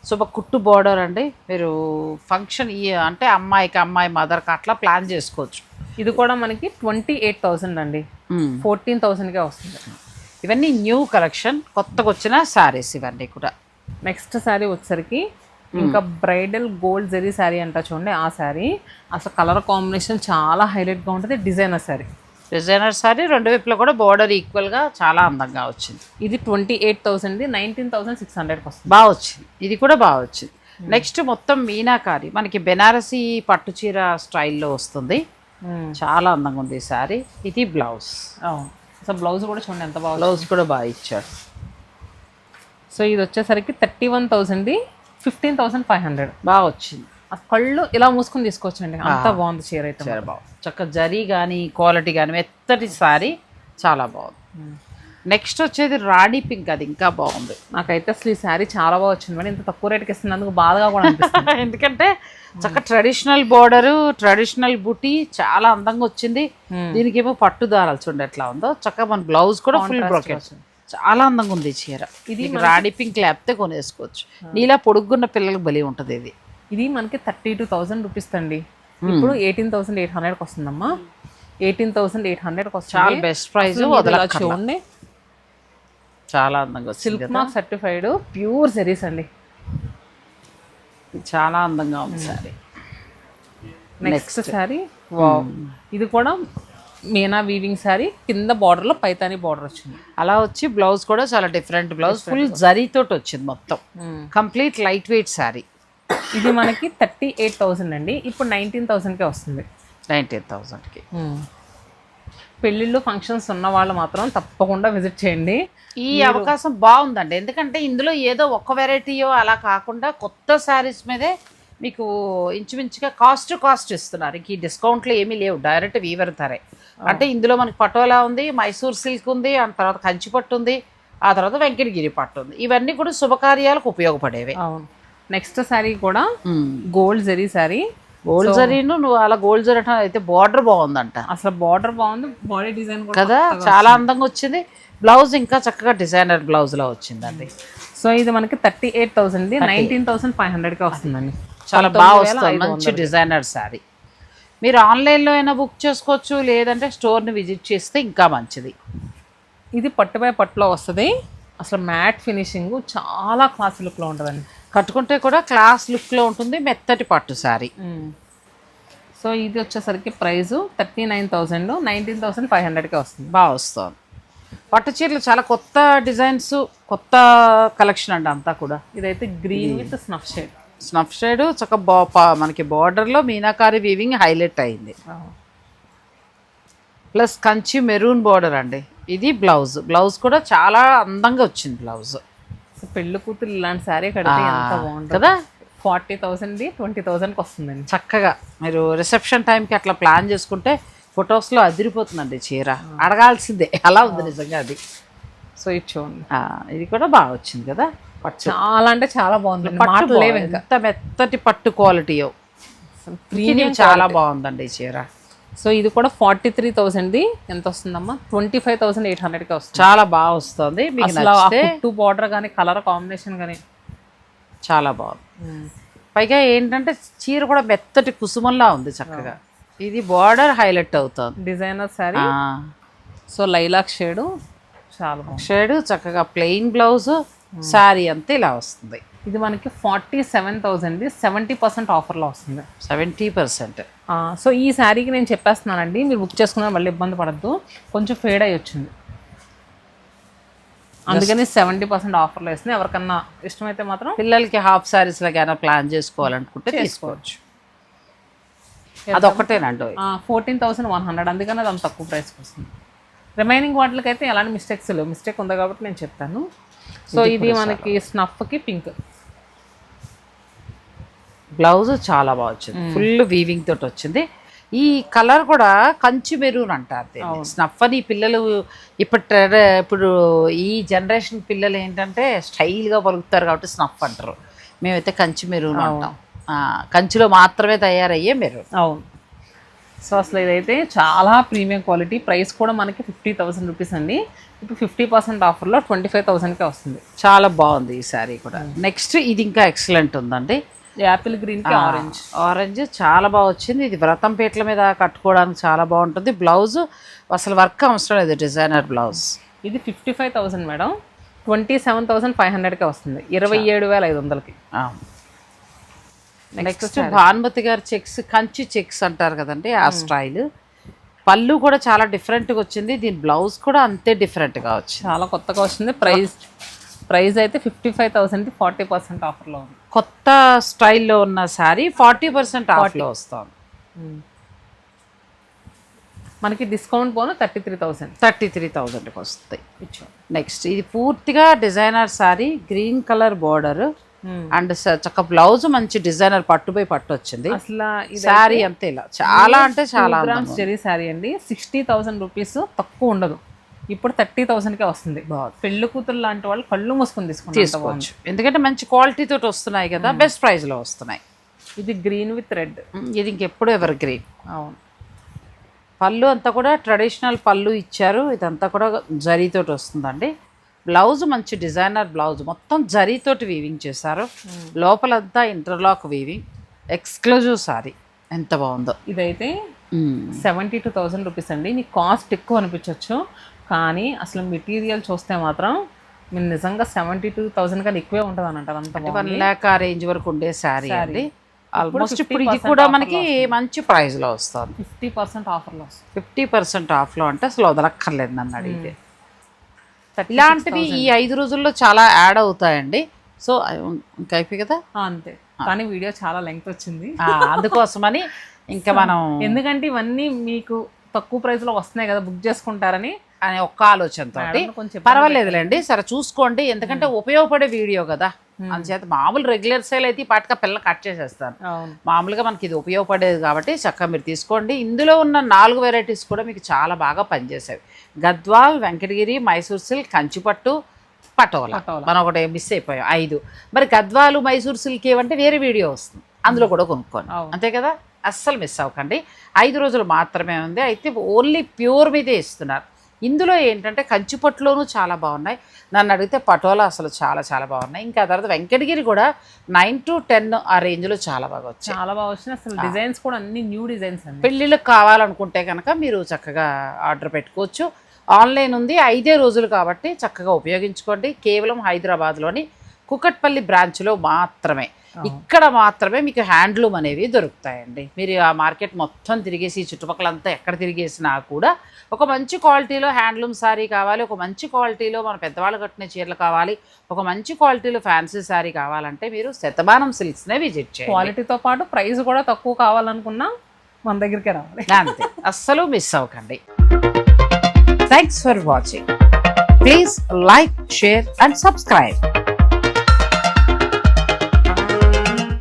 శుభ కుట్టు బోర్డర్ అండి. మీరు ఫంక్షన్ అంటే అమ్మాయి మదర్కి అట్లా ప్లాన్ చేసుకోవచ్చు. ఇది కూడా మనకి 28,000 అండి, 14,000కే వస్తుంది. ఇవన్నీ న్యూ కలెక్షన్, కొత్తగా వచ్చిన శారీస్ ఇవన్నీ కూడా. నెక్స్ట్ శారీ వచ్చేసరికి ఇంకా బ్రైడల్ గోల్డ్ జరీ శారీ అంట చూడండి. ఆ శారీ అసలు కలర్ కాంబినేషన్ చాలా హైలైట్గా ఉంటుంది. డిజైనర్ శారీ 2 వైపులో కూడా బోర్డర్ ఈక్వల్గా చాలా అందంగా వచ్చింది. ఇది 28,000, 19,600కి వస్తుంది. బాగా వచ్చింది, ఇది కూడా బాగా వచ్చింది. నెక్స్ట్ మొత్తం మీనాకారి మనకి బెనారసీ పట్టు చీర స్టైల్లో వస్తుంది. చాలా అందంగా ఉంది ఈ శారీ. ఇది బ్లౌజ్. అసలు బ్లౌజ్ కూడా చూడండి ఎంత బాగా, బ్లౌజ్ కూడా బాగా ఇచ్చాడు. సో ఇది వచ్చేసరికి 31,000, 15,500 బాగా వచ్చింది. ఆ కళ్ళు ఇలా మూసుకొని తీసుకోవచ్చండి, అంత బాగుంది చీర అయితే. చీర బాగుంది, చక్కగా జరీ కానీ క్వాలిటీ కానీ మెత్తటి శారీ చాలా బాగుంది. నెక్స్ట్ వచ్చేది రాణి పింక్, అది ఇంకా బాగుంది. నాకైతే అసలు ఈ శారీ చాలా బాగా వచ్చింది మేడం. ఇంత తక్కువ రేటుకి ఇస్తున్నందుకు బాధగా కూడా అనిపిస్తుంది. ఎందుకంటే చక్కగా ట్రెడిషనల్ బోర్డరు, ట్రెడిషనల్ బుటీ చాలా అందంగా వచ్చింది. దీనికి ఏమో పట్టు దారాలు చూడండి ఎట్లా ఉందో. చక్కగా మన బ్లౌజ్ కూడా ఫుల్ బ్రోకెట్, చాలా అందంగా ఉంది చీర. ఇది రాణి పింక్ లేకపోతే కొనేసుకోవచ్చు. నీలా పొడుగున్న పిల్లలకు బలి ఉంటుంది. ఇది మనకి 32,000 రూపీస్ అండి. ఇప్పుడు 18,800కి వస్తుందమ్మా. 18,800 చాలా బెస్ట్ ప్రైస్ వదలక్కర్లా. చూడండి, చాలా అందంగా వచ్చింది సిల్క్ కదా. మార్క్ సర్టిఫైడ్ ప్యూర్ జరీస్ అండి. చాలా అందంగా ఉంది సారీ. నెక్స్ట్ శారీ, వావ్, ఇది కూడా మీనా వీవింగ్ శారీ, కింద బార్డర్ లో పైతాని బార్డర్ వచ్చింది. అలా వచ్చి బ్లౌజ్ కూడా చాలా డిఫరెంట్ బ్లౌజ్, ఫుల్ జరీతోటి వచ్చింది మొత్తం, కంప్లీట్ లైట్ వెయిట్ శారీ. ఇది మనకి 38,000 అండి, ఇప్పుడు 19,000కే వస్తుంది. 19,000కి. పెళ్ళిళ్ళు ఫంక్షన్స్ ఉన్న వాళ్ళు మాత్రం తప్పకుండా విజిట్ చేయండి. ఈ అవకాశం బాగుందండి, ఎందుకంటే ఇందులో ఏదో ఒక్క వెరైటీయో అలా కాకుండా కొత్త శారీస్ మీదే మీకు ఇంచుమించుగా కాస్ట్ ఇస్తున్నారు. ఇంక ఈ డిస్కౌంట్లు ఏమీ లేవు, డైరెక్ట్ వీవర్ ధరే. అంటే ఇందులో మనకి పటోలా ఉంది, మైసూర్ సిల్క్ ఉంది, ఆ తర్వాత కంచి పట్టు ఉంది, ఆ తర్వాత వెంకటగిరి పట్టు ఉంది. ఇవన్నీ కూడా శుభకార్యాలకు ఉపయోగపడేవి. అవును. నెక్స్ట్ శారీ కూడా గోల్డ్ జరీ శారీ. గోల్డ్ జరీను నువ్వు అలా గోల్డ్ జరీ అయితే బార్డర్ బాగుందంట. అసలు బార్డర్ బాగుంది, బాడీ డిజైన్ కదా చాలా అందంగా వచ్చింది. బ్లౌజ్ ఇంకా చక్కగా డిజైనర్ బ్లౌజ్ లా వచ్చిందండి. సో ఇది మనకి 38,000, 19,500కి వస్తుందండి. చాలా బాగా వస్తుంది, మంచి డిజైనర్ శారీ. మీరు ఆన్లైన్లో అయినా బుక్ చేసుకోవచ్చు, లేదంటే స్టోర్ని విజిట్ చేస్తే ఇంకా మంచిది. ఇది పట్టుపై పట్టులో వస్తుంది. అసలు మ్యాట్ ఫినిషింగ్ చాలా క్లాస్ లుక్లో ఉంటుందండి. కట్టుకుంటే కూడా క్లాస్ లుక్లో ఉంటుంది, మెత్తటి పట్టు శారీ. సో ఇది వచ్చేసరికి ప్రైస్ 39,000, 19,500కి వస్తుంది. బాగా వస్తుంది. పట్టు చీరలు చాలా కొత్త డిజైన్స్, కొత్త కలెక్షన్ అండి అంతా కూడా. ఇదైతే green with snuff shade. Snuff shade చక్క మనకి బార్డర్లో మీనాకారి వీవింగ్ హైలైట్ అయింది. ప్లస్ కంచి మెరూన్ బార్డర్ అండి. ఇది బ్లౌజ్ కూడా చాలా అందంగా వచ్చింది బ్లౌజ్. పెళ్లి కూతురు ఇలాంటి శారీ కడితే ఎంత బాగుంటుంది కదా. 40,000, 20,000కి వస్తుందండి. చక్కగా మీరు రిసెప్షన్ టైంకి అట్లా ప్లాన్ చేసుకుంటే ఫొటోస్లో అదిరిపోతుందండి చీర, అడగాల్సిందే అలా ఉంది నిజంగా అది. సో ఇది చూడండి, ఇది కూడా బాగా వచ్చింది కదా. పట్టు చాలా అంటే చాలా బాగుంది. పట్టు ఎంత మెత్తటి పట్టు క్వాలిటీయో, ప్రీమియం చాలా బాగుందండి ఈ చీర. సో ఇది కూడా 43,000, ఎంత వస్తుందమ్మా? 25,800కి వస్తుంది. చాలా బాగా వస్తుంది. మీకు బార్డర్ కానీ కలర్ కాంబినేషన్ కానీ చాలా బాగుంది. పైగా ఏంటంటే చీర కూడా మెత్తటి కుసుమంలా ఉంది చక్కగా. ఇది బార్డర్ హైలైట్ అవుతుంది. Designer sari. So lilac shade, చాలా బాగుంది షేడ్. చక్కగా ప్లెయిన్ బ్లౌజ్, శారీ అంతా ఇలా వస్తుంది. ఇది మనకి 47,000, 70% ఆఫర్లో వస్తుంది. 70%. సో ఈ శారీకి నేను చెప్పేస్తున్నానండి, మీరు బుక్ చేసుకున్నా మళ్ళీ ఇబ్బంది పడద్దు, కొంచెం ఫేడ్ అయ్యి వచ్చింది, అందుకని 70% ఆఫర్లో వేస్తుంది. ఎవరికన్నా ఇష్టమైతే మాత్రం పిల్లలకి హాఫ్ శారీస్ లాగా ప్లాన్ చేసుకోవాలనుకుంటే తీసుకోవచ్చు. అదొక్కటేనండి. 14,100, అందుకని అది అంత తక్కువ ప్రైస్కి వస్తుంది. రిమైనింగ్ వాటికైతే ఎలాంటి మిస్టేక్స్ లేవు. మిస్టేక్ ఉంది కాబట్టి నేను చెప్తాను. సో ఇది మనకి స్నఫ్కి పింక్ బ్లౌజ్ చాలా బాగా వచ్చింది, ఫుల్ వీవింగ్ తోటి వచ్చింది. ఈ కలర్ కూడా కంచి మెరూన్ అంటారు. స్నఫ్ అని పిల్లలు ఇప్పుడు ఈ జనరేషన్ పిల్లలు ఏంటంటే స్టైల్గా పలుకుతారు కాబట్టి స్నఫ్ అంటారు. మేమైతే కంచి మెరూన్ అంటాం. కంచిలో మాత్రమే తయారయ్యే మెరూన్. అవును. సో అసలు ఇదైతే చాలా ప్రీమియం క్వాలిటీ. ప్రైస్ కూడా మనకి 50,000 రూపీస్ అండి. ఇప్పుడు 50% ఆఫర్లో 25,000కే వస్తుంది. చాలా బాగుంది ఈ శారీ కూడా. నెక్స్ట్ ఇది ఇంకా ఎక్సలెంట్ ఉందండి. యాపిల్ గ్రీన్కి ఆరెంజ్ చాలా బాగా వచ్చింది. ఇది వ్రతం పీటల మీద కట్టుకోవడానికి చాలా బాగుంటుంది. బ్లౌజ్ అసలు వర్క్ అవసరం లేదు, డిజైనర్ బ్లౌజ్. ఇది 55,000 మేడం, 27,500కే వస్తుంది, 27,500కి. నెక్స్ట్ భానుమతి గారి చెక్స్, కంచి చెక్స్ అంటారు కదండి, ఆ స్టైల్. పళ్ళు కూడా చాలా డిఫరెంట్గా వచ్చింది. దీని బ్లౌజ్ కూడా అంతే డిఫరెంట్గా వచ్చింది, చాలా కొత్తగా వచ్చింది. ప్రైస్ అయితే 55,000, 40% ఆఫర్లో ఉంది. కొత్త స్టైల్లో ఉన్న శారీ 40% ఆఫర్లో వస్తుంది. మనకి డిస్కౌంట్ పోను 33,000కి వస్తుంది. నెక్స్ట్ ఇది పూర్తిగా designer sari, green colour border and చక్క బ్లౌజ్, మంచి డిజైనర్ పట్టుపై పట్టు వచ్చింది. అసలు శారీ అంతే ఇలా చాలా అంటే చాలా జరీ శారీ అండి. 60,000 రూపీస్ తక్కువ ఉండదు. ఇప్పుడు 30,000కే వస్తుంది. పెళ్లి కూతురు లాంటి వాళ్ళు కళ్ళు మూసుకొని తీసుకోవచ్చు, ఎందుకంటే మంచి క్వాలిటీ తోటి వస్తున్నాయి కదా, బెస్ట్ ప్రైస్ లో వస్తున్నాయి. ఇది గ్రీన్ విత్ రెడ్, ఇది ఇంకెప్పుడు ఎవర్ గ్రీన్. అవును. పళ్ళు అంతా కూడా ట్రెడిషనల్ పళ్ళు ఇచ్చారు. ఇదంతా కూడా జరీతోటి వస్తుందండి. బ్లౌజ్ మంచి డిజైనర్ బ్లౌజ్, మొత్తం జరీతోటి వీవింగ్ చేశారు. లోపలంతా ఇంటర్లాక్ వీవింగ్, ఎక్స్క్లూజివ్ సారీ. ఎంత బాగుందో. ఇదైతే 72,000 రూపీస్ అండి. నీకు కాస్ట్ ఎక్కువ అనిపించవచ్చు, కానీ అసలు మెటీరియల్ చూస్తే మాత్రం మీరు నిజంగా 72,000 కన్నా ఎక్కువే ఉంటుంది అని అంటారు. అంత 1 lakh ఆ రేంజ్ వరకు ఉండే శారీ అండి. ఆల్మోస్ట్ ఇప్పుడు ఇది కూడా మనకి మంచి ప్రైస్లో వస్తుంది. 50% ఆఫర్లో వస్తుంది. 50% ఆఫ్లో అంటే అసలు వదలక్కర్లేదు నన్ను అడిగితే. ఇలాంటివి ఈ 5 రోజుల్లో చాలా యాడ్ అవుతాయండి. సో ఇంకా అయిపోయి కదా అంతే. కానీ వీడియో చాలా లెంగ్త్ వచ్చింది, అందుకోసమని ఇంకా మనం ఎందుకంటే ఇవన్నీ మీకు తక్కువ ప్రైస్లో వస్తున్నాయి కదా, బుక్ చేసుకుంటారని అనే ఒక్క ఆలోచనతో పర్వాలేదులేండి. సరే చూసుకోండి, ఎందుకంటే ఉపయోగపడే వీడియో కదా. అందుచేత మామూలు రెగ్యులర్ సేల్ అయితే పాటగా పిల్లలు కట్ చేసేస్తాను. మామూలుగా మనకి ఇది ఉపయోగపడేది కాబట్టి చక్కగా మీరు తీసుకోండి. ఇందులో ఉన్న 4 వెరైటీస్ కూడా మీకు చాలా బాగా పనిచేసేవి. గద్వాల్, వెంకటగిరి, మైసూర్ సిల్క్, కంచిపట్టు, పటోలా. మనం ఒకటి మిస్ అయిపోయాం 5. మరి గద్వాలు, మైసూర్ సిల్క్ ఏమంటే వేరే వీడియో వస్తుంది, అందులో కూడా కొనుక్కోండి. అంతే కదా, అస్సలు మిస్ అవ్వకండి. 5 రోజులు మాత్రమే ఉంది. అయితే ఓన్లీ ప్యూర్ మీదే ఇస్తున్నారు. ఇందులో ఏంటంటే కంచిపట్టులోనూ చాలా బాగున్నాయి. నన్ను అడిగితే పటోలా అసలు చాలా చాలా బాగున్నాయి. ఇంకా తర్వాత వెంకటగిరి కూడా 9 to 10 ఆ రేంజ్లో చాలా బాగా వచ్చాయి. చాలా బాగా వచ్చినాయి. అసలు డిజైన్స్ కూడా అన్ని న్యూ డిజైన్స్ అండి. పెళ్ళిళ్ళకి కావాలనుకుంటే కనుక మీరు చక్కగా ఆర్డర్ పెట్టుకోవచ్చు. ఆన్లైన్ ఉంది. 5 రోజులు కాబట్టి చక్కగా ఉపయోగించుకోండి. కేవలం హైదరాబాద్లోని కుకట్పల్లి బ్రాంచ్లో మాత్రమే, ఇక్కడ మాత్రమే మీకు హ్యాండ్లూమ్ అనేవి దొరుకుతాయండి. మీరు ఆ మార్కెట్ మొత్తం తిరిగేసి చుట్టుపక్కలంతా ఎక్కడ తిరిగేసినా కూడా ఒక మంచి క్వాలిటీలో హ్యాండ్లూమ్ శారీ కావాలి, ఒక మంచి క్వాలిటీలో మన పెద్దవాళ్ళు కట్టిన చీరలు కావాలి, ఒక మంచి క్వాలిటీలో ఫ్యాన్సీ శారీ కావాలంటే మీరు శతమానం సిల్క్స్నే విజిట్ చేయండి. క్వాలిటీతో పాటు ప్రైస్ కూడా తక్కువ కావాలనుకున్నా మన దగ్గరికే రావాలి. అంతే, అస్సలు మిస్ అవ్వకండి. Thanks for watching. Please like, share and subscribe.